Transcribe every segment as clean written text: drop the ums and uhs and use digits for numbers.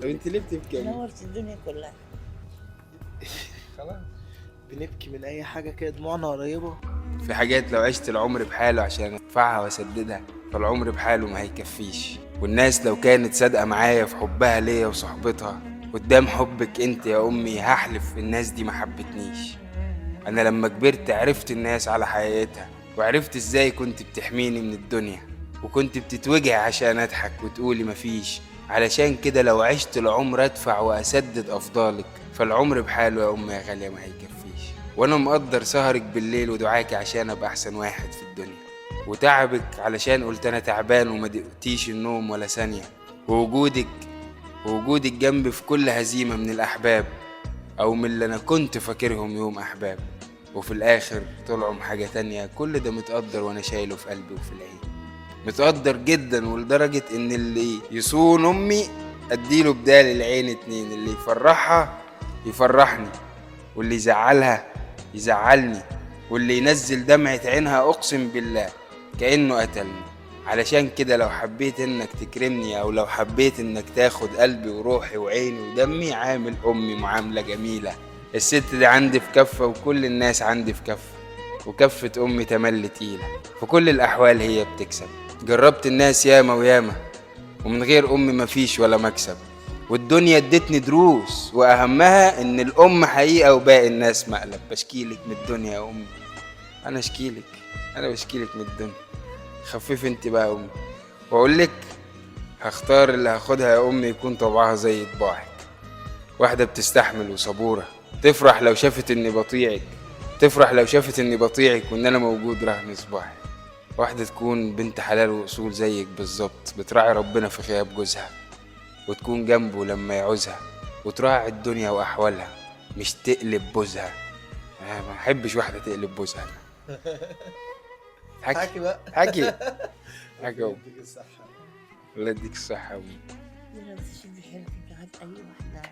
طب انت ليه بتبكي يا أمي؟ نورت الدنيا كلها. خلاص بنبكي من اي حاجه كده، دموعنا قريبه. في حاجات لو عشت العمر بحاله عشان ادفعها واسددها فالعمر بحاله ما هيكفيش. والناس لو كانت صادقة معايا في حبها ليا وصحبتها، قدام حبك انت يا امي هحلف الناس دي ما حبتنيش. انا لما كبرت عرفت الناس على حقيقتها، وعرفت ازاي كنت بتحميني من الدنيا، وكنت بتتوجع عشان اضحك وتقولي مفيش. علشان كده لو عشت العمر ادفع واسدد افضالك، فالعمر بحاله يا امي يا غالية ما هيكفيش. وانا مقدر سهرك بالليل ودعاكي عشان ابقى احسن واحد في الدنيا، وتعبك علشان قلت انا تعبان وما دقتيش النوم ولا ثانية، ووجودك جنبي في كل هزيمة من الأحباب أو من اللي أنا كنت فاكرهم يوم أحباب، وفي الآخر طلعوا حاجة تانية. كل ده متقدر وأنا شايله في قلبي وفي العين، متقدر جدا ولدرجة إن اللي يصون أمي أديله بدال العين اتنين، اللي يفرحها يفرحني، واللي يزعلها يزعلني، واللي ينزل دمعة عينها أقسم بالله كأنه قتلني. علشان كده لو حبيت انك تكرمني او لو حبيت انك تاخد قلبي وروحي وعيني ودمي، عامل امي معاملة جميلة. الست دي عندي في كفة وكل الناس عندي في كفة، وكفة امي تملي تقيلة، في كل الاحوال هي بتكسب. جربت الناس ياما وياما ومن غير امي مفيش ولا مكسب، والدنيا ادتني دروس واهمها ان الام حقيقة وباقي الناس مقلب. بشكيلك من الدنيا يا امي، انا اشكيلك، انا بشكيلك من الدنيا. خفيف انت بقى يا امي، واقول لك هختار اللي هاخدها يا امي يكون طبعها زي طباعك، واحده بتستحمل وصبوره، تفرح لو شافت اني بطيعك، تفرح لو شافت اني بطيعك وان انا موجود رهن صباحك. واحده تكون بنت حلال واصول زيك بالظبط، بتراعي ربنا في غياب جوزها وتكون جنبه لما يعوزها، وتراعي الدنيا واحوالها مش تقلب بوزها. انا ما احبش واحده تقلب بوزها. حكي بقى. حكي حكي يا أمي. يديك الصحة. الله يديك الصحة يا أمي. لو تشد حيلك انت هات اي واحده.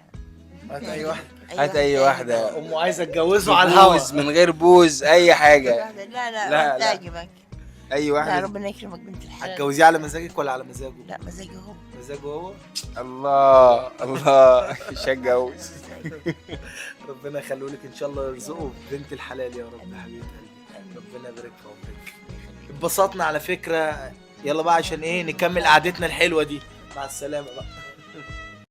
هات اي واحده. هات أي واحدة. امه عايزه اتجوزه على الهوا. بوز من غير بوز أي حاجة. لا لا، لا لا. لا تعجبك. أي لا واحدة. ربنا يكرمك بنت الحلال. هتجوزيه على مزاجك ولا على مزاجه؟ لا مزاجه هو. مزاجه هو. الله الله مش هتجوز. ربنا يخليهولك ان شاء الله، يرزقه بنت الحلال يا رب حبيبه قلبي. ربنا يبارك في عمرك. اتبسطنا على فكره. يلا بقى عشان ايه نكمل قعدتنا الحلوه دي. مع السلامه بقى.